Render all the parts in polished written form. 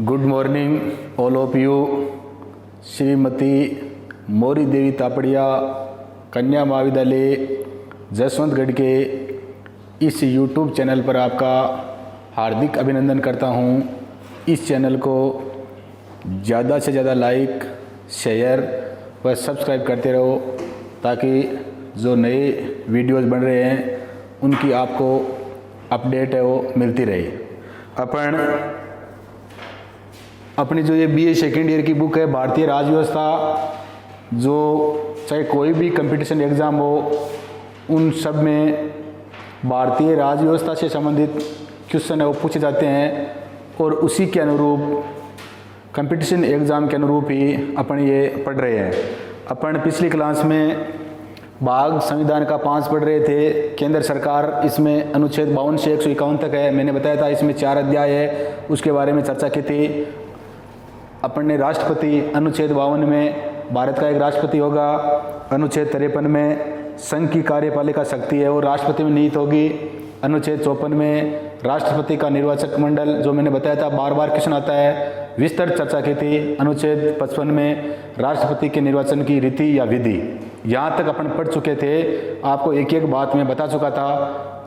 Good morning all of you. Shrimati Mori Devi Tapadia कन्या महाविद्यालय जसवंतगढ़ के इस यूट्यूब चैनल पर आपका हार्दिक अभिनंदन करता हूं। इस चैनल को ज़्यादा से ज़्यादा लाइक, शेयर व सब्सक्राइब करते रहो ताकि जो नए वीडियोस बन रहे हैं उनकी आपको अपडेट है वो मिलती रहे। अपन अपनी जो ये बीए सेकेंड ईयर की बुक है भारतीय राज्य व्यवस्था, जो चाहे कोई भी कंपटीशन एग्ज़ाम हो उन सब में भारतीय राज्य व्यवस्था से संबंधित क्वेश्चन है वो पूछे जाते हैं और उसी के अनुरूप कंपटीशन एग्ज़ाम के अनुरूप ही अपन ये पढ़ रहे हैं। अपन पिछली क्लास में भाग संविधान का 5 पढ़ रहे थे। केंद्र सरकार इसमें अनुच्छेद 52 से 151 तक है। मैंने बताया था इसमें 4 अध्याय है, उसके बारे में चर्चा की थी। अपन ने राष्ट्रपति अनुच्छेद 52 में भारत का एक राष्ट्रपति होगा, अनुच्छेद 53 में संघ की कार्यपालिका शक्ति है और राष्ट्रपति में निहित होगी, अनुच्छेद 54 में राष्ट्रपति का निर्वाचक मंडल, जो मैंने बताया था बार बार क्वेश्चन आता है, विस्तृत चर्चा की थी। अनुच्छेद 55 में राष्ट्रपति के निर्वाचन की रीति या विधि। यहाँ तक अपन पढ़ चुके थे, आपको एक एक बात मैं बता चुका था।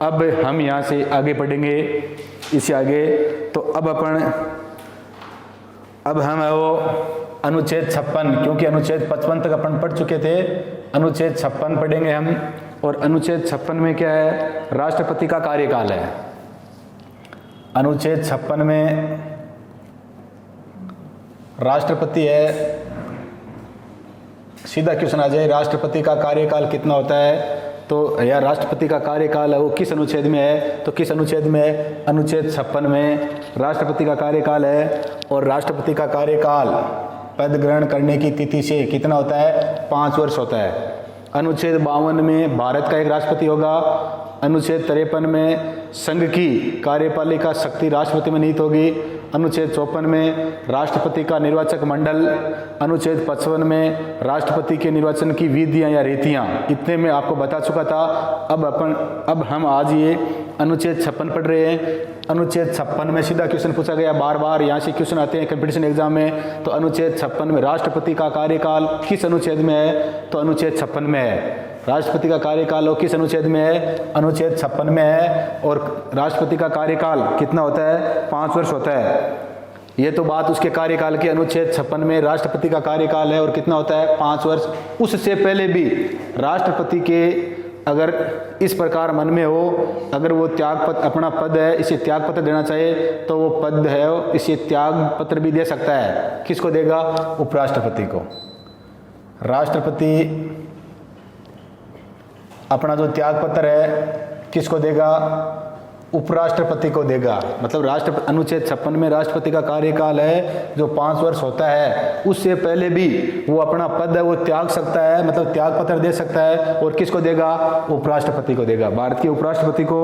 अब हम यहाँ से आगे पढ़ेंगे, इससे आगे तो अब हम है वो अनुच्छेद 56, क्योंकि अनुच्छेद 55 तक अपन पढ़ चुके थे, अनुच्छेद 56 पढ़ेंगे हम। और अनुच्छेद 56 में क्या है, राष्ट्रपति का कार्यकाल है। अनुच्छेद 56 में राष्ट्रपति है, सीधा क्वेश्चन आ जाए राष्ट्रपति का कार्यकाल कितना होता है, तो या राष्ट्रपति का कार्यकाल है वो किस अनुच्छेद में है, तो किस अनुच्छेद में है, अनुच्छेद 56 में राष्ट्रपति का कार्यकाल है। और राष्ट्रपति का कार्यकाल पद ग्रहण करने की तिथि से कितना होता है, 5 वर्ष होता है। अनुच्छेद 52 में भारत का एक राष्ट्रपति होगा, अनुच्छेद 53 में संघ की कार्यपालिका शक्ति राष्ट्रपति में निहित होगी, अनुच्छेद 54 में राष्ट्रपति का निर्वाचक मंडल, अनुच्छेद 55 में राष्ट्रपति के निर्वाचन की विधियां या रीतियां। इतने में आपको बता चुका था। अब हम आज ये अनुच्छेद 56 पढ़ रहे हैं। अनुच्छेद 56 में सीधा क्वेश्चन पूछा गया, बार बार यहाँ से क्वेश्चन आते हैं कंपटीशन एग्जाम में। तो अनुच्छेद 56 में राष्ट्रपति का कार्यकाल किस अनुच्छेद में है, तो अनुच्छेद 56 में है। राष्ट्रपति का कार्यकाल हो किस अनुच्छेद में है, अनुच्छेद 56 में है। और राष्ट्रपति का कार्यकाल कितना होता है, 5 वर्ष होता है। ये तो बात उसके कार्यकाल की, अनुच्छेद 56 में राष्ट्रपति का कार्यकाल है और कितना होता है, 5 वर्ष। उससे पहले भी राष्ट्रपति के अगर इस प्रकार मन में हो, अगर वो त्याग पत्र, अपना पद है इसे त्याग पत्र देना चाहे तो वो पद है इसे त्याग पत्र भी दे सकता है। किसको देगा, उपराष्ट्रपति को। राष्ट्रपति अपना जो त्याग पत्र है किसको देगा, उपराष्ट्रपति को देगा। मतलब अनुच्छेद 56 में राष्ट्रपति का कार्यकाल है जो 5 वर्ष होता है, उससे पहले भी वो अपना पद है वो त्याग सकता है, मतलब त्याग पत्र दे सकता है। और किसको देगा, उपराष्ट्रपति को देगा। भारत के उपराष्ट्रपति को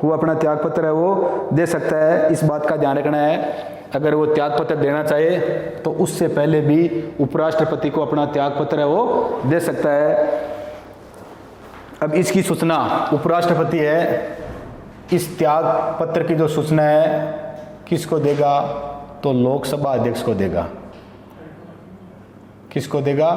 वो अपना त्याग पत्र है वो दे सकता है। इस बात का ध्यान रखना है, अगर वो त्याग पत्र देना चाहे तो उससे पहले भी उपराष्ट्रपति को अपना त्याग पत्र है वो दे सकता है। अब इसकी सूचना उपराष्ट्रपति है, इस त्याग पत्र की जो सूचना है किसको देगा, तो लोकसभा अध्यक्ष को देगा। किसको देगा,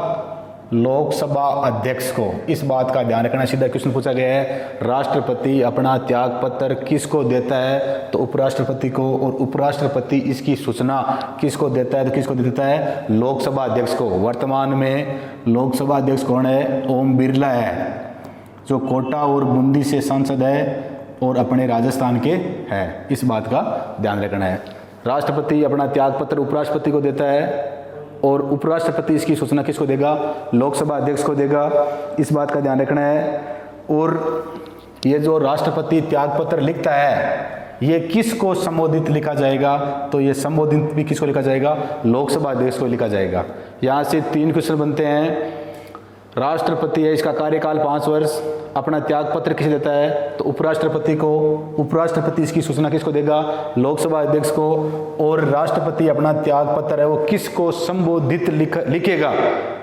लोकसभा अध्यक्ष को। इस बात का ध्यान रखना। सीधा क्वेश्चन पूछा गया है, राष्ट्रपति अपना त्याग पत्र किसको देता है, तो उपराष्ट्रपति को। और उपराष्ट्रपति इसकी सूचना किसको देता है, तो किसको देता है, लोकसभा अध्यक्ष को। वर्तमान में लोकसभा अध्यक्ष कौन है, ओम बिरला है, जो कोटा और बूंदी से सांसद है और अपने राजस्थान के हैं। इस बात का ध्यान रखना है। राष्ट्रपति अपना त्याग पत्र उपराष्ट्रपति को देता है और उपराष्ट्रपति इसकी सूचना किसको देगा, लोकसभा अध्यक्ष को देगा। इस बात का ध्यान रखना है। और ये जो राष्ट्रपति त्याग पत्र लिखता है ये किसको संबोधित लिखा जाएगा, तो ये संबोधित भी किसको लिखा जाएगा, लोकसभा अध्यक्ष को लिखा जाएगा। यहाँ से 3 क्वेश्चन बनते हैं। राष्ट्रपति है, इसका कार्यकाल 5 वर्ष, अपना त्याग पत्र किसे देता है, तो उपराष्ट्रपति को। उपराष्ट्रपति इसकी सूचना किसको देगा, लोकसभा अध्यक्ष को। और राष्ट्रपति अपना त्याग पत्र है वो किसको संबोधित लिखेगा,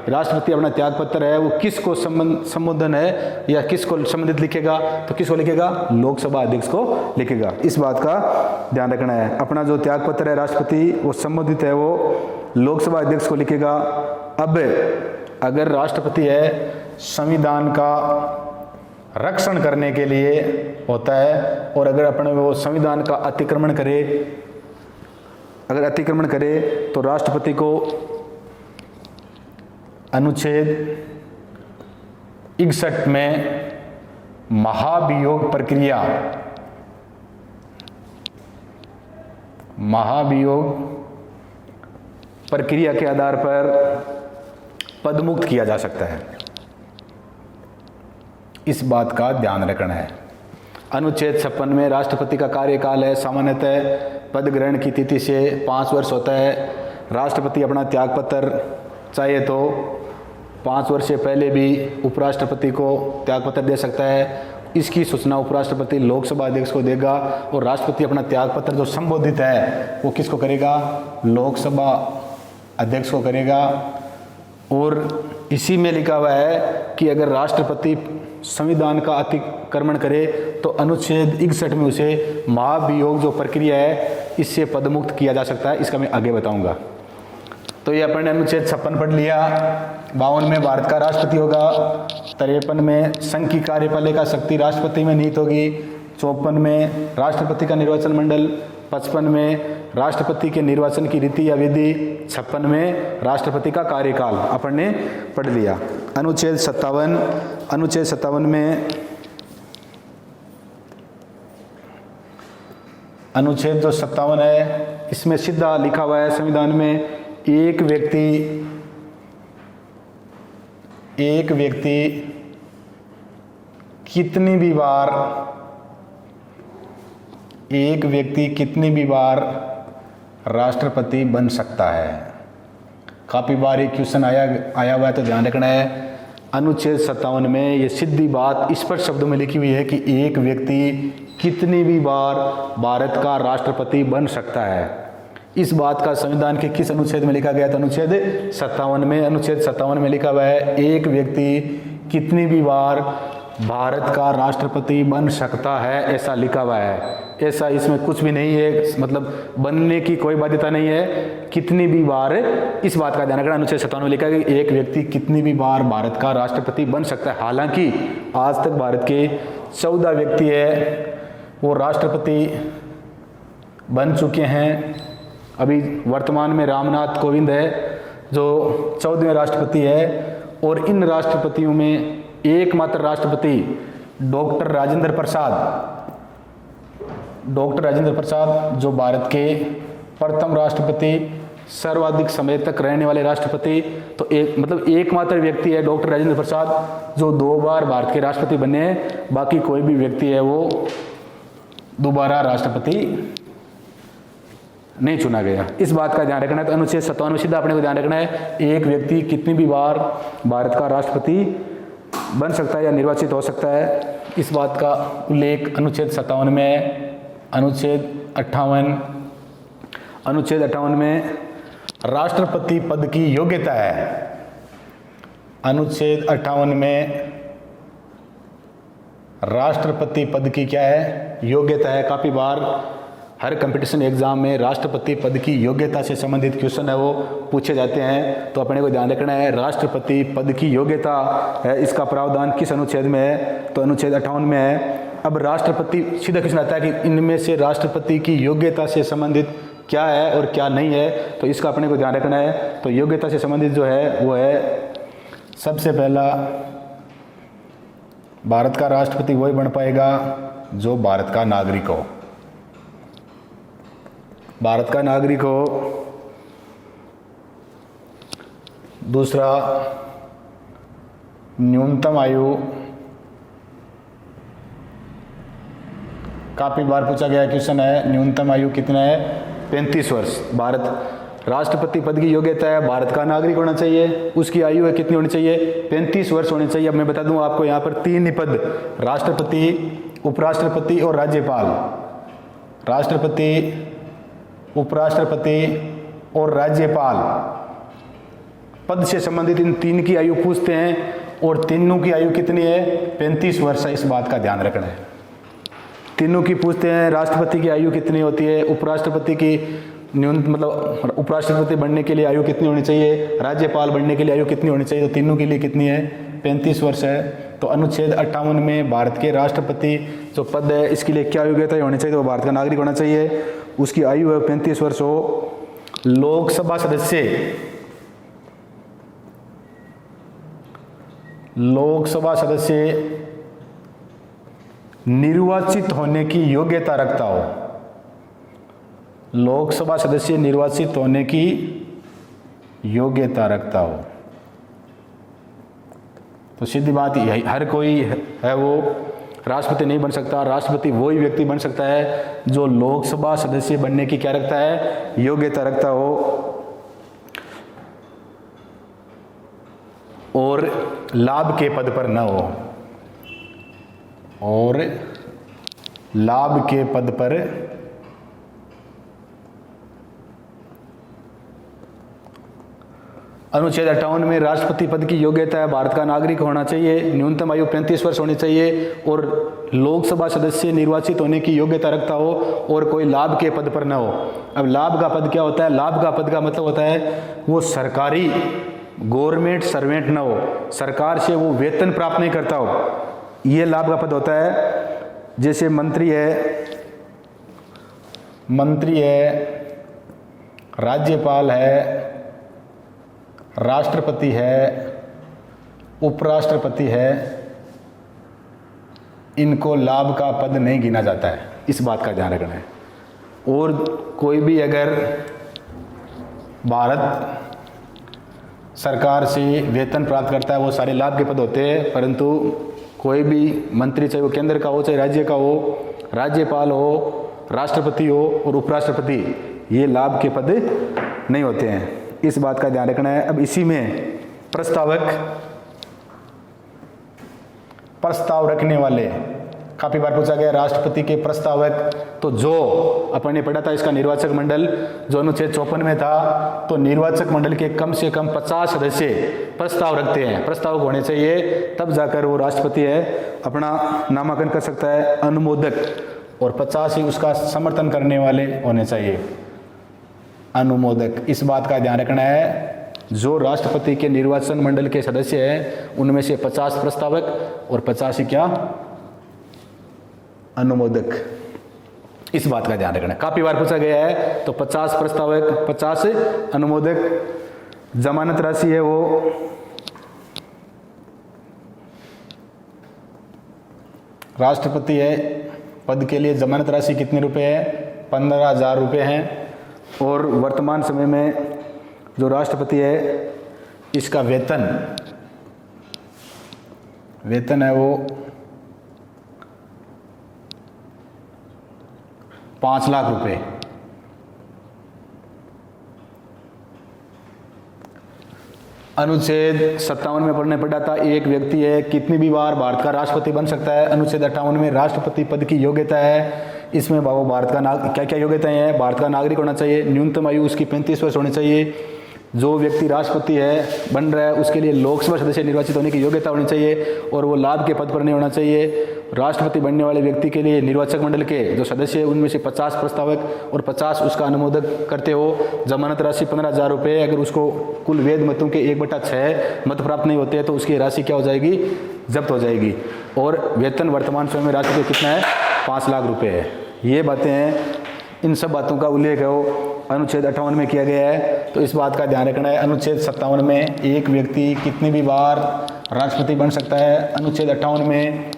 राष्ट्रपति अपना त्याग पत्र है वो किसको संबोधन है या किसको संबंधित लिखेगा, तो किसको लिखेगा, लोकसभा अध्यक्ष को लिखेगा। इस बात का ध्यान रखना है। अपना जो त्याग पत्र है राष्ट्रपति वो संबोधित है वो लोकसभा अध्यक्ष को लिखेगा। अब अगर राष्ट्रपति है संविधान का रक्षण करने के लिए होता है, और अगर अपने वो संविधान का अतिक्रमण करे, अगर अतिक्रमण करे तो राष्ट्रपति को अनुच्छेद 61 में महाभियोग प्रक्रिया के आधार पर पदमुक्त किया जा सकता है। इस बात का ध्यान रखना है। अनुच्छेद 56 में राष्ट्रपति का कार्यकाल है सामान्यतः पद ग्रहण की तिथि से 5 वर्ष होता है। राष्ट्रपति अपना त्यागपत्र चाहे तो 5 वर्ष से पहले भी उपराष्ट्रपति को त्यागपत्र दे सकता है। इसकी सूचना उपराष्ट्रपति लोकसभा अध्यक्ष को देगा और राष्ट्रपति अपना त्यागपत्र जो संबोधित है वो किसको करेगा, लोकसभा अध्यक्ष को करेगा। और इसी में लिखा हुआ है कि अगर राष्ट्रपति संविधान का अतिक्रमण करे तो अनुच्छेद 61 में उसे महाभियोग जो प्रक्रिया है इससे पदमुक्त किया जा सकता है। इसका मैं आगे बताऊंगा। तो ये अपन ने अनुच्छेद 56 पढ़ लिया। 52 में भारत का राष्ट्रपति होगा। 53 में संघ की कार्यपालिका शक्ति राष्ट्रपति में निहित होगी। 54 में राष्ट्रपति का निर्वाचन मंडल। 55 में राष्ट्रपति के निर्वाचन की रीति या विधि। 56 में राष्ट्रपति का कार्यकाल अपन ने पढ़ लिया। अनुच्छेद 57 में अनुच्छेद जो 57 है इसमें सीधा लिखा हुआ है संविधान में एक व्यक्ति कितनी भी बार राष्ट्रपति बन सकता है। काफ़ी बार ये क्वेश्चन आया हुआ है तो ध्यान रखना है। अनुच्छेद 57 में ये सीधी बात स्पष्ट शब्दों में लिखी हुई है कि एक व्यक्ति कितनी भी बार भारत का राष्ट्रपति बन सकता है। इस बात का संविधान के किस अनुच्छेद में लिखा गया था, अनुच्छेद 57 में। अनुच्छेद 57 में लिखा हुआ है एक व्यक्ति कितनी भी बार भारत का राष्ट्रपति बन सकता है, ऐसा लिखा हुआ है। ऐसा इसमें कुछ भी नहीं है, मतलब बनने की कोई बाध्यता नहीं है, कितनी भी बार, इस बात का ध्यान रखना। अनुच्छेद 57 में लिखा है कि एक व्यक्ति कितनी भी बार भारत का राष्ट्रपति बन सकता है। हालांकि आज तक भारत के 14 व्यक्ति है वो राष्ट्रपति बन चुके हैं। अभी वर्तमान में रामनाथ कोविंद है जो 14वें राष्ट्रपति है, और इन राष्ट्रपतियों में एकमात्र राष्ट्रपति डॉक्टर राजेंद्र प्रसाद जो भारत के प्रथम राष्ट्रपति, सर्वाधिक समय तक रहने वाले राष्ट्रपति, तो एकमात्र व्यक्ति है डॉक्टर राजेंद्र प्रसाद जो 2 बार भारत के राष्ट्रपति बने हैं। बाकी कोई भी व्यक्ति है वो दोबारा राष्ट्रपति नहीं चुना गया। इस बात का ध्यान रखना है। तो अनुच्छेद 57 में सीधा अपने को ध्यान रखना है एक व्यक्ति कितनी भी बार भारत का राष्ट्रपति बन सकता है या निर्वाचित हो सकता है। इस बात का उल्लेख अनुच्छेद 57 में है। अनुच्छेद 58 में राष्ट्रपति पद की योग्यता है। अनुच्छेद 58 में राष्ट्रपति पद की क्या है, योग्यता है। काफ़ी बार हर कंपटीशन एग्जाम में राष्ट्रपति पद की योग्यता से संबंधित क्वेश्चन है वो पूछे जाते हैं, तो अपने को ध्यान रखना है। राष्ट्रपति पद की योग्यता है, इसका प्रावधान किस अनुच्छेद में है, तो अनुच्छेद 58 में है। अब राष्ट्रपति, सीधा क्वेश्चन आता है कि इनमें से राष्ट्रपति की योग्यता से संबंधित क्या है और क्या नहीं है, तो इसका अपने को ध्यान रखना है। तो योग्यता से संबंधित जो है वो है, सबसे पहला भारत का राष्ट्रपति वही बन पाएगा जो भारत का नागरिक हो। भारत का नागरिक हो। दूसरा, न्यूनतम आयु, काफ़ी बार पूछा गया क्वेश्चन है, न्यूनतम आयु कितना है, 35 वर्ष। भारत राष्ट्रपति पद की योग्यता है भारत का नागरिक होना चाहिए, उसकी आयु है कितनी होनी चाहिए, 35 वर्ष होनी चाहिए। अब मैं बता दूं आपको यहाँ पर 3 ही पद, राष्ट्रपति, उपराष्ट्रपति और राज्यपाल। राष्ट्रपति, उपराष्ट्रपति और राज्यपाल पद से संबंधित इन 3 की आयु पूछते हैं, और तीनों की आयु कितनी है, 35 वर्ष है। इस बात का ध्यान रखना है। तीनों की पूछते हैं, राष्ट्रपति की आयु कितनी होती है, उपराष्ट्रपति की न्यूनतम मतलब उपराष्ट्रपति बनने के लिए आयु कितनी होनी चाहिए, राज्यपाल बनने के लिए आयु कितनी होनी चाहिए, तो तीनों के लिए कितनी है, 35 वर्ष है। तो अनुच्छेद 58 में भारत के राष्ट्रपति जो पद है इसके लिए क्या योग्यता होनी चाहिए, तो भारत का नागरिक होना चाहिए, उसकी आयु है 35 वर्ष हो। लोकसभा सदस्य, लोकसभा सदस्य निर्वाचित होने की योग्यता रखता हो, लोकसभा सदस्य निर्वाचित होने की योग्यता रखता हो। तो सीधी बात यही, हर कोई है वो राष्ट्रपति नहीं बन सकता। राष्ट्रपति वही व्यक्ति बन सकता है जो लोकसभा सदस्य बनने की क्या रखता है, योग्यता रखता हो, और लाभ के पद पर न हो, और लाभ के पद पर अनुच्छेद 58 में राष्ट्रपति पद की योग्यता है भारत का नागरिक होना चाहिए, न्यूनतम आयु 35 वर्ष होनी चाहिए, और लोकसभा सदस्य निर्वाचित होने की योग्यता रखता हो, और कोई लाभ के पद पर न हो। अब लाभ का पद क्या होता है, लाभ का पद का मतलब होता है वो सरकारी गवर्नमेंट सर्वेंट न हो, सरकार से वो वेतन प्राप्त नहीं करता हो, ये लाभ का पद होता है। जैसे मंत्री है, राज्यपाल है, राष्ट्रपति है, उपराष्ट्रपति है, इनको लाभ का पद नहीं गिना जाता है, इस बात का ध्यान रखना है। और कोई भी अगर भारत सरकार से वेतन प्राप्त करता है वो सारे लाभ के पद होते हैं, परंतु कोई भी मंत्री चाहे वो केंद्र का हो चाहे राज्य का हो, राज्यपाल हो, राष्ट्रपति हो और उपराष्ट्रपति, ये लाभ के पद नहीं होते हैं, इस बात का ध्यान रखना है। अब इसी में प्रस्ताव रखने वाले, काफी बार पूछा गया राष्ट्रपति के प्रस्तावक, तो जो अपन ने पढ़ा था इसका निर्वाचक मंडल जो अनुच्छेद 54 में था, तो निर्वाचक मंडल के कम से कम 50 सदस्य प्रस्ताव रखते हैं, प्रस्तावक होने चाहिए, तब जाकर वो राष्ट्रपति है अपना नामांकन कर सकता है, अनुमोदक, और 50 ही उसका समर्थन करने वाले होने चाहिए, अनुमोदक। इस बात का ध्यान रखना है, जो राष्ट्रपति के निर्वाचन मंडल के सदस्य हैं उनमें से 50 प्रस्तावक और 50 ही क्या, अनुमोदक, इस बात का ध्यान रखना है। काफी बार पूछा गया है, तो 50 प्रस्तावक, 50 अनुमोदक। जमानत राशि है वो राष्ट्रपति है पद के लिए जमानत राशि कितने रुपए है, 15,000 रुपये हैं। और वर्तमान समय में जो राष्ट्रपति है इसका वेतन है वो 5 लाख रुपए। अनुच्छेद 57 में पढ़ने पड़ा था, एक व्यक्ति है कितनी भी बार भारत का राष्ट्रपति बन सकता है। अनुच्छेद 58 में राष्ट्रपति पद की योग्यता है, इसमें बाबू भारत का क्या क्या योग्यताएं हैं, भारत का नागरिक होना चाहिए, न्यूनतम आयु उसकी 35 वर्ष होनी चाहिए, जो व्यक्ति राष्ट्रपति है बन रहा है उसके लिए लोकसभा सदस्य निर्वाचित होने की योग्यता होनी चाहिए, और वो लाभ के पद पर नहीं होना चाहिए। राष्ट्रपति बनने वाले व्यक्ति के लिए निर्वाचक मंडल के जो सदस्य हैं उनमें से 50 प्रस्तावक और 50 उसका अनुमोदक करते हो। जमानत राशि 15,000 रुपये, अगर उसको कुल वेद मतों के 1/6 मत प्राप्त नहीं होते हैं तो उसकी राशि क्या हो जाएगी, जब्त हो जाएगी। और वेतन वर्तमान समय में राष्ट्रपति कितना है, 5 लाख रुपये है। ये बातें हैं, इन सब बातों का उल्लेख है वो अनुच्छेद 58 में किया गया है, तो इस बात का ध्यान रखना है। अनुच्छेद 57 में एक व्यक्ति कितनी भी बार राष्ट्रपति बन सकता है। अनुच्छेद 58 में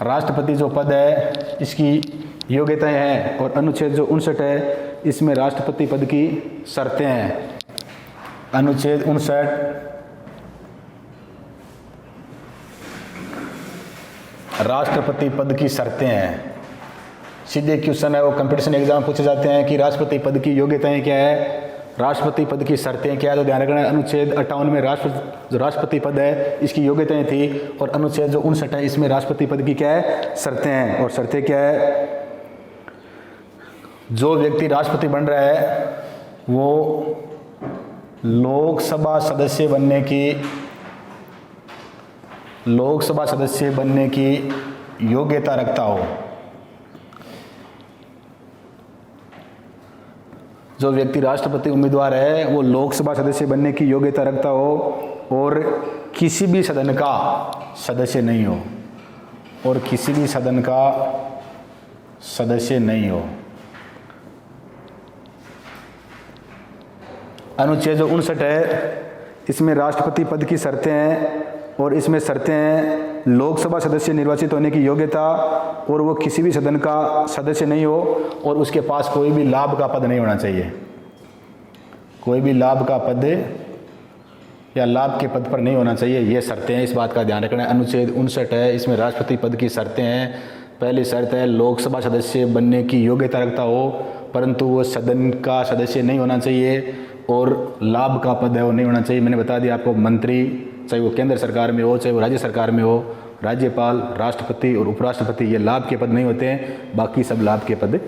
राष्ट्रपति जो पद है इसकी योग्यताएं हैं, और अनुच्छेद जो 59 है इसमें राष्ट्रपति पद की शर्तें हैं। अनुच्छेद 59 राष्ट्रपति पद की शर्तें हैं। सीधे क्वेश्चन है वो कंपटीशन एग्जाम पूछे जाते हैं कि राष्ट्रपति पद की योग्यताएं क्या है। राष्ट्रपति पद की शर्तें क्या है, तो ध्यान रखना है अनुच्छेद 58 में जो राष्ट्रपति पद है इसकी योग्यताएं थी, और अनुच्छेद जो 59 है इसमें राष्ट्रपति पद की क्या है, शर्तें हैं। और शर्तें क्या है, जो व्यक्ति राष्ट्रपति बन रहा है वो लोकसभा सदस्य बनने की योग्यता रखता हो। जो व्यक्ति राष्ट्रपति उम्मीदवार है वो लोकसभा सदस्य बनने की योग्यता रखता हो और किसी भी सदन का सदस्य नहीं हो, और किसी भी सदन का सदस्य नहीं हो। अनुच्छेद जो 59 है इसमें राष्ट्रपति पद की शर्तें हैं, और इसमें शर्तें हैं लोकसभा सदस्य निर्वाचित होने की योग्यता, और वो किसी भी सदन का सदस्य नहीं हो, और उसके पास कोई भी लाभ का पद नहीं होना चाहिए। कोई भी लाभ का पद या लाभ के पद पर नहीं होना चाहिए, ये शर्तें हैं, इस बात का ध्यान रखना है। अनुच्छेद 59 है इसमें राष्ट्रपति पद की शर्तें हैं। पहली शर्त है लोकसभा सदस्य बनने की योग्यता रखता हो, परंतु वो सदन का सदस्य नहीं होना चाहिए, और लाभ का पद है वो नहीं होना चाहिए। मैंने बता दिया आपको, मंत्री चाहे वो केंद्र सरकार में हो चाहे वो राज्य सरकार में हो, राज्यपाल, राष्ट्रपति और उपराष्ट्रपति ये लाभ के पद नहीं होते हैं, बाकी सब लाभ के पद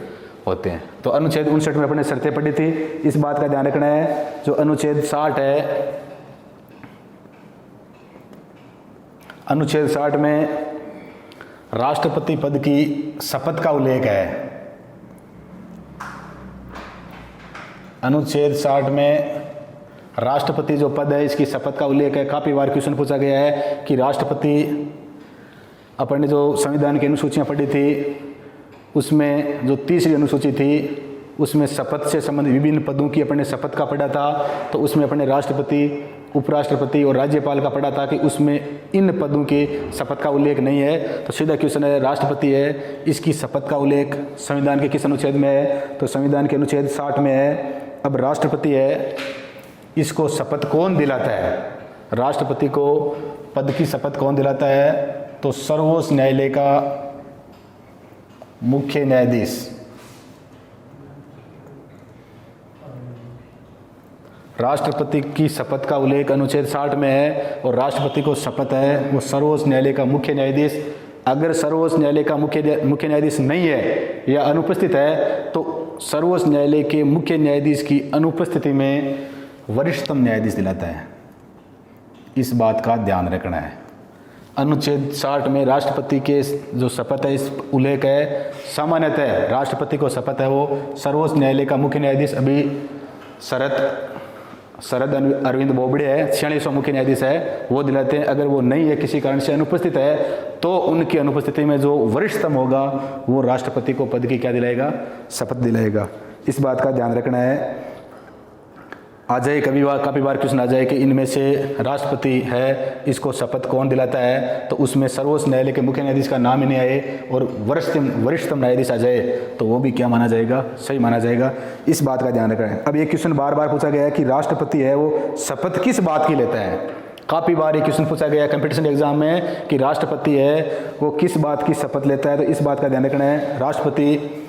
होते हैं। तो अनुच्छेद 59 में अपने शर्तें पढ़ी थी, इस बात का ध्यान रखना है। जो अनुच्छेद 60 है, अनुच्छेद 60 में राष्ट्रपति पद की शपथ का उल्लेख है। अनुच्छेद 60 में राष्ट्रपति जो पद है इसकी शपथ का उल्लेख है। काफ़ी बार क्वेश्चन पूछा गया है कि राष्ट्रपति, अपन ने जो संविधान की अनुसूचियाँ पढ़ी थी उसमें जो तीसरी अनुसूची थी उसमें शपथ से संबंधित विभिन्न पदों की अपन ने शपथ का पढ़ा था, तो उसमें अपन ने राष्ट्रपति, उपराष्ट्रपति और राज्यपाल का पढ़ा था कि उसमें इन पदों के शपथ का उल्लेख नहीं है। तो सीधा क्वेश्चन है, राष्ट्रपति है इसकी शपथ का उल्लेख संविधान के किस अनुच्छेद में है, तो संविधान के अनुच्छेद 60 में है। अब राष्ट्रपति है इसको शपथ कौन दिलाता है, राष्ट्रपति को पद की शपथ कौन दिलाता है, तो सर्वोच्च न्यायालय का मुख्य न्यायाधीश। राष्ट्रपति की शपथ का उल्लेख अनुच्छेद 60 में है, और राष्ट्रपति को शपथ है वो सर्वोच्च न्यायालय का मुख्य न्यायाधीश। अगर सर्वोच्च न्यायालय का मुख्य न्यायाधीश नहीं है या अनुपस्थित है, तो सर्वोच्च न्यायालय के मुख्य न्यायाधीश की अनुपस्थिति में वरिष्ठतम न्यायाधीश दिलाता है। इस बात का ध्यान रखना है। अनुच्छेद 60 में राष्ट्रपति के जो शपथ है इस उल्लेख है। सामान्यतः राष्ट्रपति को शपथ है वो सर्वोच्च न्यायालय का मुख्य न्यायाधीश अभी शरद अरविंद बोबड़े है, 46वां मुख्य न्यायाधीश है, वो दिलाते हैं। अगर वो नहीं है, किसी कारण से अनुपस्थित है, तो उनकी अनुपस्थिति में जो वरिष्ठतम होगा वो राष्ट्रपति को पद की क्या दिलाएगा, शपथ दिलाएगा। इस बात का ध्यान रखना है। आ जाए काफ़ी बार क्वेश्चन आ जाए कि इनमें से राष्ट्रपति है इसको शपथ कौन दिलाता है, तो उसमें सर्वोच्च न्यायालय के मुख्य न्यायाधीश का नाम ही नहीं आए और वरिष्ठतम न्यायाधीश आ जाए, तो वो भी क्या माना जाएगा, सही माना जाएगा। इस बात का ध्यान रखना है। अब ये क्वेश्चन बार बार पूछा गया है कि राष्ट्रपति है वो शपथ किस बात की लेता है। काफ़ी बार ये क्वेश्चन पूछा गया कंपटीशन एग्जाम में कि राष्ट्रपति है वो किस बात की शपथ लेता है, तो इस बात का ध्यान रखना है। राष्ट्रपति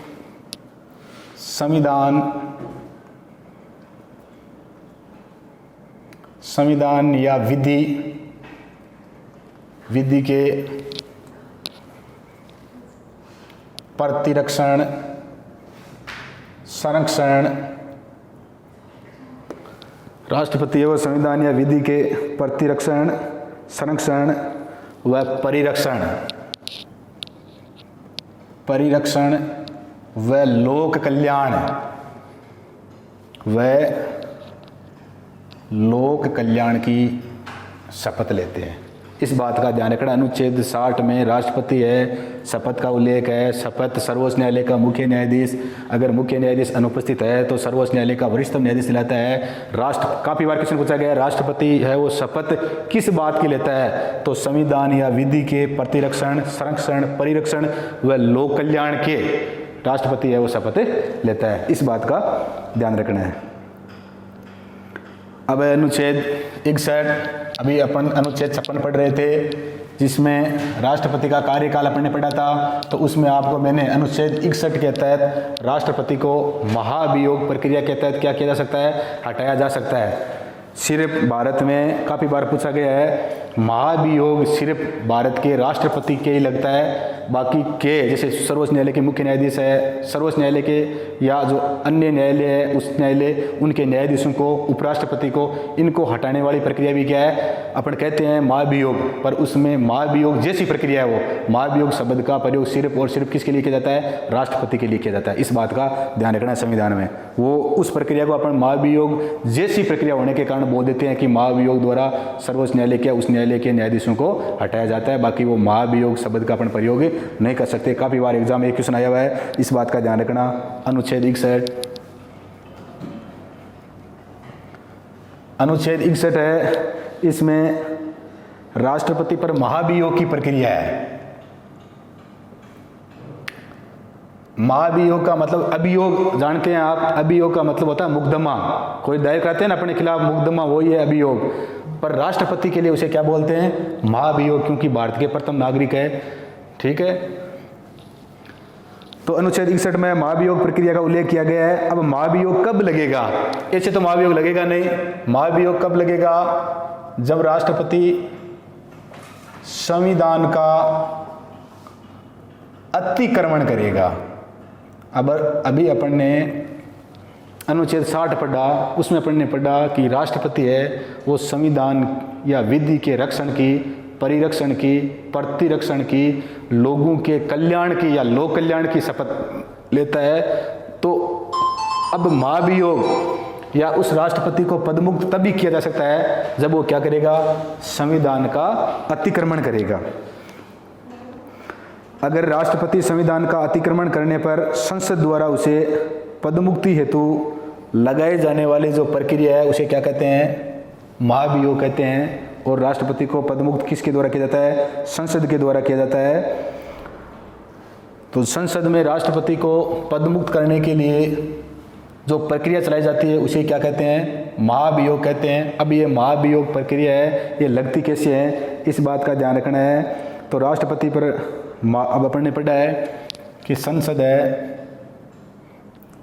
संविधान या विधि के प्रतिरक्षण, संरक्षण, राष्ट्रपति है वो संविधान या विधि के प्रतिरक्षण, संरक्षण व परिरक्षण व लोक कल्याण की शपथ लेते हैं। इस बात का ध्यान रखना। अनुच्छेद 60 में राष्ट्रपति है, शपथ का उल्लेख है। शपथ सर्वोच्च न्यायालय का मुख्य न्यायाधीश, अगर मुख्य न्यायाधीश अनुपस्थित है तो सर्वोच्च न्यायालय का वरिष्ठतम न्यायाधीश दिलाता है। काफ़ी बार क्वेश्चन पूछा गया राष्ट्रपति है वो शपथ किस बात की लेता है, तो संविधान या विधि के प्रतिरक्षण, संरक्षण, परिरक्षण व लोक कल्याण के राष्ट्रपति है वो शपथ लेता है। इस बात का ध्यान रखना है। अब अनुच्छेद 61, अभी अपन अनुच्छेद 56 पढ़ रहे थे। जिसमें राष्ट्रपति का कार्यकाल अपन ने पढ़ा था, तो उसमें आपको मैंने अनुच्छेद 61 के तहत राष्ट्रपति को महाभियोग प्रक्रिया के तहत क्या किया जा सकता है, हटाया जा सकता है। सिर्फ भारत में काफ़ी बार पूछा गया है, महाभियोग सिर्फ भारत के राष्ट्रपति के ही लगता है, बाकी के जैसे सर्वोच्च न्यायालय के मुख्य न्यायाधीश है, सर्वोच्च न्यायालय के या जो अन्य न्यायालय है उस न्यायालय उनके न्यायाधीशों को, उपराष्ट्रपति को, इनको हटाने वाली प्रक्रिया भी क्या है, अपन कहते हैं महाभियोग, पर उसमें महाभियोग जैसी प्रक्रिया है वो महाभियोग शब्द का प्रयोग सिर्फ और सिर्फ किसके लिए किया जाता है, राष्ट्रपति के लिए किया जाता है। इस बात का ध्यान रखना है संविधान में। वो उस प्रक्रिया को अपन महाभियोग जैसी प्रक्रिया होने के कारण बोल देते हैं कि महाभियोग द्वारा सर्वोच्च न्यायालय के उस न्यायालय के न्यायाधीशों को हटाया जाता है, बाकी वो महाभियोग शब्द का अपन प्रयोग नहीं कर सकते। काफ़ी बार एग्जाम में एक क्वेश्चन आया हुआ है, इस बात का ध्यान रखना। अनुच्छेद 61 है, इसमें राष्ट्रपति पर महाभियोग की प्रक्रिया है। महाभियोग का मतलब, अभियोग जानते हैं आप, अभियोग का मतलब होता है मुकदमा, कोई दायर करते हैं ना अपने खिलाफ मुकदमा, वही है अभियोग। पर राष्ट्रपति के लिए उसे क्या बोलते हैं, महाभियोग, क्योंकि भारत के प्रथम नागरिक है। ठीक है, तो अनुच्छेद 61 में महाभियोग प्रक्रिया का उल्लेख किया गया है। अब महाभियोग कब लगेगा, ऐसे तो महाभियोग लगेगा नहीं। महाभियोग कब लगेगा, जब राष्ट्रपति संविधान का अतिक्रमण करेगा। अब अभी अपन ने अनुच्छेद 60 पढ़ा, उसमें अपन ने पढ़ा कि राष्ट्रपति है वो संविधान या विधि के रक्षण की, परिरक्षण की, प्रतिरक्षण की, लोगों के कल्याण की या लोक कल्याण की शपथ लेता है। तो अब महाभियोग या उस राष्ट्रपति को पदमुक्त तभी किया जा सकता है जब वो क्या करेगा, संविधान का अतिक्रमण करेगा। अगर राष्ट्रपति संविधान का अतिक्रमण करने पर संसद द्वारा उसे पदमुक्ति हेतु लगाए जाने वाली जो प्रक्रिया है उसे क्या कहते हैं, महाभियोग कहते हैं। और राष्ट्रपति को पदमुक्त किसके द्वारा किया जाता है, संसद के द्वारा किया जाता है। तो संसद में राष्ट्रपति को पदमुक्त करने के लिए जो प्रक्रिया चलाई जाती है उसे क्या कहते हैं, महाभियोग कहते हैं। अब ये महाभियोग प्रक्रिया है, ये लगती कैसे है, इस बात का ध्यान रखना है। तो राष्ट्रपति पर अब अपन ने पढ़ा है कि संसद है,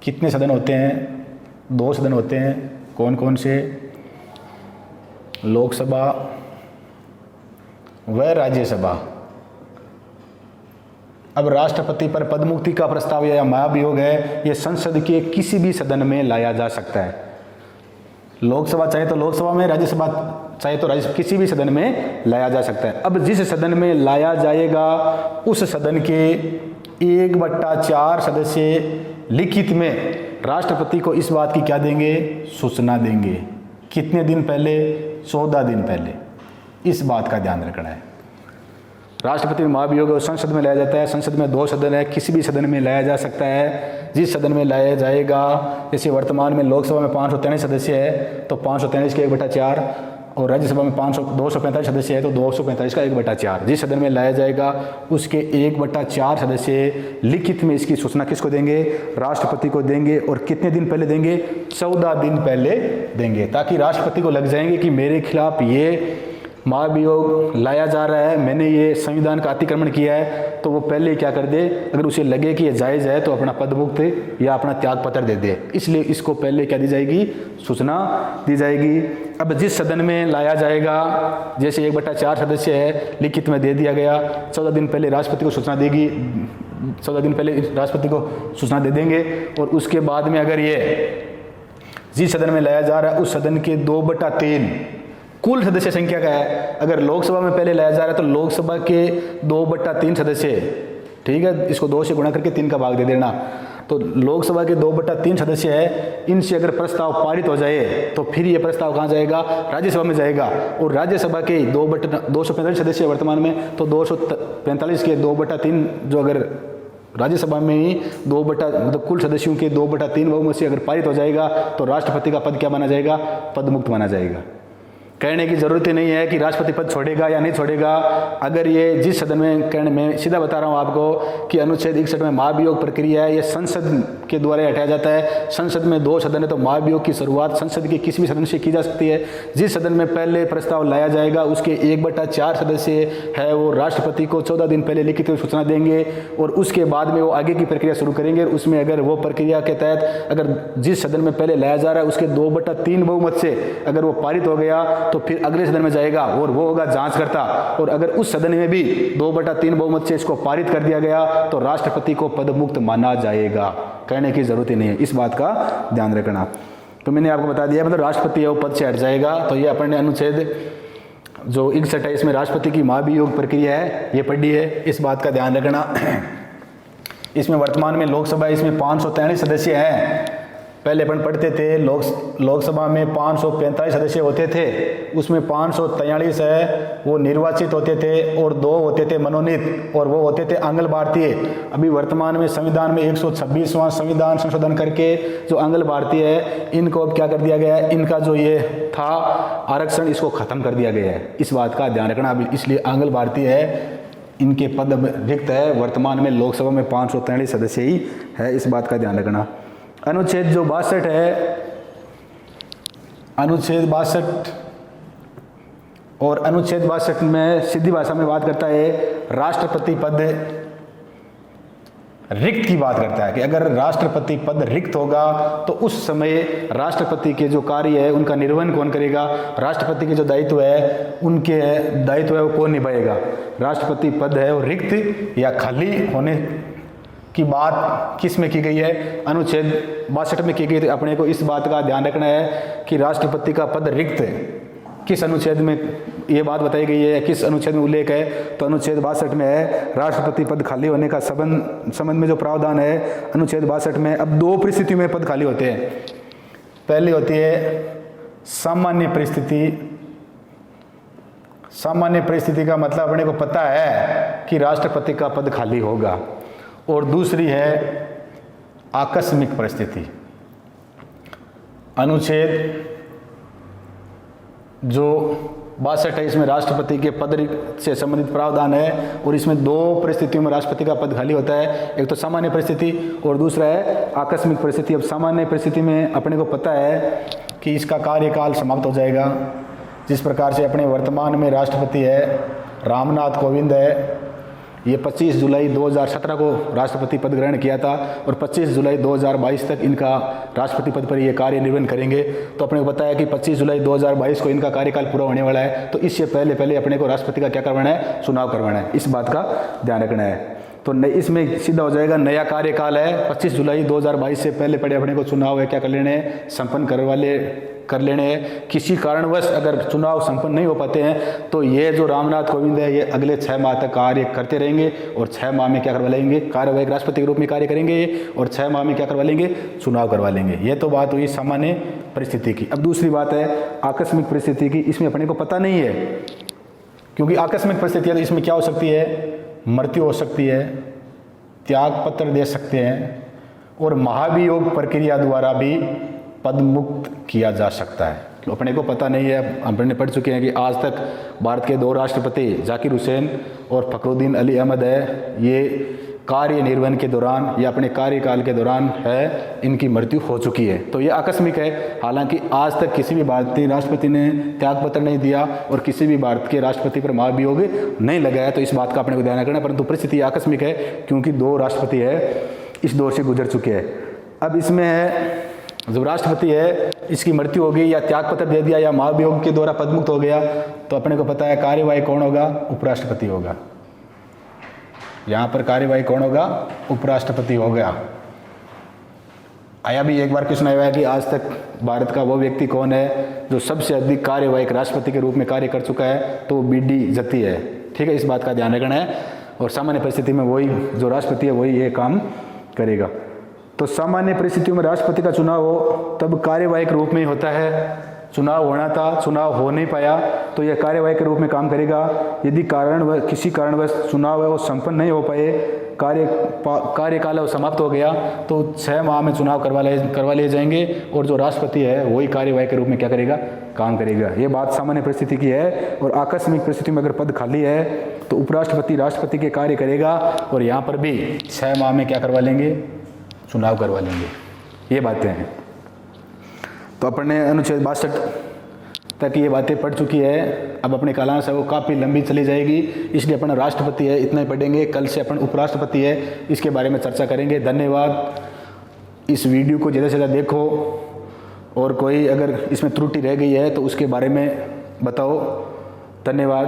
कितने सदन होते हैं, 2 सदन होते हैं। कौन कौन से, लोकसभा व राज्यसभा। अब राष्ट्रपति पर पदमुक्ति का प्रस्ताव या महाभियोग है, ये संसद के किसी भी सदन में लाया जा सकता है। लोकसभा चाहे तो लोकसभा में, राज्यसभा चाहे तो राज्यसभा, किसी भी सदन में लाया जा सकता है। अब जिस सदन में लाया जाएगा उस सदन के 1/4 सदस्य लिखित में राष्ट्रपति को इस बात की क्या देंगे, सूचना देंगे। कितने दिन पहले, 14 दिन पहले। इस बात का ध्यान रखना है। राष्ट्रपति महाभियोग संसद में लाया जाता है। संसद में 2 सदन है, किसी भी सदन में लाया जा सकता है। जिस सदन में लाया जाएगा, जैसे वर्तमान में लोकसभा में 543 सदस्य है तो 543 के 1/4, और राज्यसभा में 245 सदस्य है तो 245 का 1/4। जिस सदन में लाया जाएगा उसके 1/4 सदस्य लिखित में इसकी सूचना किसको देंगे, राष्ट्रपति को देंगे। और कितने दिन पहले देंगे, 14 दिन पहले देंगे, ताकि राष्ट्रपति को लग जाएंगे कि मेरे खिलाफ ये महाभियोग लाया जा रहा है, मैंने ये संविधान का अतिक्रमण किया है। तो वो पहले ही क्या कर दे, अगर उसे लगे कि ये जायज़ है तो अपना पदमुक्त या अपना त्यागपत्र दे दे। इसलिए इसको पहले क्या दी जाएगी, सूचना दी जाएगी। अब जिस सदन में लाया जाएगा, जैसे 1/4 सदस्य है, लिखित में दे दिया गया, 14 दिन पहले राष्ट्रपति को सूचना देगी, 14 दिन पहले राष्ट्रपति को सूचना दे देंगे। और उसके बाद में अगर ये जिस सदन में लाया जा रहा है उस सदन के 2/3 कुल सदस्य संख्या का है। अगर लोकसभा में पहले लाया जा रहा है तो लोकसभा के 2/3 सदस्य, ठीक है, इसको 2 से गुणा करके 3 का भाग दे देना। तो लोकसभा के 2/3 सदस्य है, इनसे अगर प्रस्ताव पारित हो जाए तो फिर ये प्रस्ताव कहाँ जाएगा, राज्यसभा में जाएगा। और राज्यसभा के 245 सदस्य वर्तमान में, तो 245 के 2/3 जो अगर राज्यसभा में ही मतलब कुल सदस्यों के 2/3 बहुमत से अगर पारित हो जाएगा तो राष्ट्रपति का पद क्या माना जाएगा, पदमुक्त माना जाएगा। कहने की जरूरत ही नहीं है कि राष्ट्रपति पद छोड़ेगा या नहीं छोड़ेगा। अगर ये जिस सदन में, कहने में सीधा बता रहा हूँ आपको कि अनुच्छेद 61 में महाभियोग प्रक्रिया है, ये संसद के द्वारा ही हटाया जाता है। संसद में 2 सदन है तो महाभियोग की शुरुआत संसद के किसी भी सदन से की जा सकती है। जिस सदन में पहले प्रस्ताव लाया जाएगा उसके 1/4 सदस्य है वो राष्ट्रपति को 14 दिन पहले लिखित सूचना देंगे और उसके बाद में वो आगे की प्रक्रिया शुरू करेंगे। उसमें अगर वो प्रक्रिया के तहत अगर जिस सदन में पहले लाया जा रहा है उसके 2/3 बहुमत से अगर वो पारित हो गया तो फिर अगले सदन में जाएगा और वो होगा जांचकर्ता। और अगर उस सदन में भी 2/3 बहुमत से इसको पारित कर दिया गया तो राष्ट्रपति को पदमुक्त माना जाएगा। कहने की जरूरत ही नहीं है, इस बात का ध्यान रखना। तो मैंने आपको बता दिया मतलब राष्ट्रपति है वो पद से हट जाएगा। तो ये अपन ने अनुच्छेद जो 61 है इसमें राष्ट्रपति की महाभियोग प्रक्रिया है ये पढ़ी है, इस बात का ध्यान रखना। इसमें वर्तमान में लोकसभा इसमें 543 सदस्य हैं। पहले अपन पढ़ते थे लोकसभा में 545 सदस्य होते थे, उसमें 543 है वो निर्वाचित होते थे और 2 होते थे मनोनीत और वो होते थे आंग्ल भारतीय। अभी वर्तमान में संविधान में 126वां संविधान संशोधन करके जो आंग्ल भारतीय है इनको अब क्या कर दिया गया है, इनका जो ये था आरक्षण इसको खत्म कर दिया गया है, इस बात का ध्यान रखना। अभी इसलिए आंग्ल भारतीय है इनके पद रिक्त है। वर्तमान में लोकसभा में 543 सदस्य ही है, इस बात का ध्यान रखना। अनुच्छेद जो 62 है, अनुच्छेद 62 और अनुच्छेद 62 में सीधी भाषा में बात करता है राष्ट्रपति पद रिक्त की बात करता है कि अगर राष्ट्रपति पद रिक्त होगा तो उस समय राष्ट्रपति के जो कार्य है उनका निर्वहन कौन करेगा, राष्ट्रपति के जो दायित्व है उनके दायित्व है वो कौन निभाएगा। राष्ट्रपति पद है वो रिक्त या खाली होने की बात किस में की गई है, अनुच्छेद 62 में की गई। तो अपने को इस बात का ध्यान रखना है कि राष्ट्रपति का पद रिक्त किस अनुच्छेद में ये बात बताई गई है, किस अनुच्छेद में उल्लेख है। तो अनुच्छेद 62 में है राष्ट्रपति पद खाली होने का संबंध में जो प्रावधान है अनुच्छेद 62 में। अब 2 परिस्थितियों में पद खाली होते हैं। पहली होती है सामान्य परिस्थिति। सामान्य परिस्थिति का मतलब अपने को पता है कि राष्ट्रपति का पद खाली होगा। और दूसरी है आकस्मिक परिस्थिति। अनुच्छेद जो 62 है इसमें राष्ट्रपति के पद से संबंधित प्रावधान है और इसमें 2 परिस्थितियों में राष्ट्रपति का पद खाली होता है, एक तो सामान्य परिस्थिति और दूसरा है आकस्मिक परिस्थिति। अब सामान्य परिस्थिति में अपने को पता है कि इसका कार्यकाल समाप्त हो जाएगा। जिस प्रकार से अपने वर्तमान में राष्ट्रपति है रामनाथ कोविंद है, ये 25 जुलाई 2017 को राष्ट्रपति पद ग्रहण किया था और 25 जुलाई 2022 तक इनका राष्ट्रपति पद पर ये कार्य निर्वहन करेंगे। तो अपने को पता है कि 25 जुलाई 2022 को इनका कार्यकाल पूरा होने वाला है। तो इससे पहले अपने को राष्ट्रपति का क्या करवाना है, चुनाव करवाना है, इस बात का ध्यान रखना है। तो इसमें सीधा हो जाएगा नया कार्यकाल है 25 जुलाई 2022 से पहले अपने को चुनाव है क्या कर लेने हैं, संपन्न कर लेने हैं। किसी कारणवश अगर चुनाव संपन्न नहीं हो पाते हैं तो ये जो रामनाथ कोविंद है ये अगले 6 माह तक कार्य करते रहेंगे और 6 माह में क्या करवा लेंगे, कार्यवाहक राष्ट्रपति के रूप में कार्य करेंगे और 6 माह में क्या करवा लेंगे, चुनाव करवा लेंगे। ये तो बात हुई सामान्य परिस्थिति की। अब दूसरी बात है आकस्मिक परिस्थिति की। इसमें अपने को पता नहीं है क्योंकि आकस्मिक परिस्थिति है तो इसमें क्या हो सकती है, मृत्यु हो सकती है, त्याग पत्र दे सकते हैं और महाभियोग प्रक्रिया द्वारा भी पद मुक्त किया जा सकता है। तो अपने को पता नहीं है, हमने पढ़ चुके हैं कि आज तक भारत के 2 राष्ट्रपति जाकिर हुसैन और फखरुद्दीन अली अहमद है, ये कार्य निर्वहन के दौरान या अपने कार्यकाल के दौरान है इनकी मृत्यु हो चुकी है। तो ये आकस्मिक है। हालांकि आज तक किसी भी भारतीय राष्ट्रपति ने त्यागपत्र नहीं दिया और किसी भी भारत के राष्ट्रपति पर महाभियोग नहीं लगाया। तो इस बात का अपने को ध्यान रखना, परंतु परिस्थिति आकस्मिक है क्योंकि 2 राष्ट्रपति है इस दौर से गुजर चुके हैं। अब इसमें है जब राष्ट्रपति है इसकी मृत्यु हो गई या त्यागपत्र दे दिया या महाभियोग के द्वारा पदमुक्त हो गया तो अपने को पता है कार्यवाही कौन होगा, उपराष्ट्रपति होगा। यहाँ पर कार्यवाही कौन होगा, उपराष्ट्रपति हो गया। आया भी एक बार क्वेश्चन आया है कि आज तक भारत का वो व्यक्ति कौन है जो सबसे अधिक कार्यवाहक राष्ट्रपति के रूप में कार्य कर चुका है, तो BD जत्ती है। ठीक है, इस बात का ध्यान रखना है। और सामान्य परिस्थिति में वही जो राष्ट्रपति है वही ये काम करेगा। तो सामान्य परिस्थितियों में राष्ट्रपति का चुनाव हो तब कार्यवाहक रूप में होता है। चुनाव होना था, चुनाव हो नहीं पाया तो यह कार्यवाहक के रूप में काम करेगा। यदि किसी कारणवश चुनाव है वो संपन्न नहीं हो पाए, कार्यकाल वो समाप्त हो गया तो 6 माह में चुनाव करवा लिए जाएंगे और जो राष्ट्रपति है वही कार्यवाहक के रूप में क्या करेगा, काम करेगा। ये बात सामान्य परिस्थिति की है। और आकस्मिक परिस्थिति में अगर पद खाली है तो उपराष्ट्रपति राष्ट्रपति के कार्य करेगा और यहाँ पर भी 6 माह में क्या करवा लेंगे, चुनाव करवा लेंगे, ये बातें हैं। तो अपन ने अनुच्छेद 62 तक ये बातें पढ़ चुकी है। अब अपनी क्लास है वो काफ़ी लंबी चली जाएगी, इसलिए अपन राष्ट्रपति है इतना ही पढ़ेंगे। कल से अपन उपराष्ट्रपति है इसके बारे में चर्चा करेंगे। धन्यवाद। इस वीडियो को ज़्यादा से ज़्यादा देखो, और कोई अगर इसमें त्रुटि रह गई है तो उसके बारे में बताओ। धन्यवाद।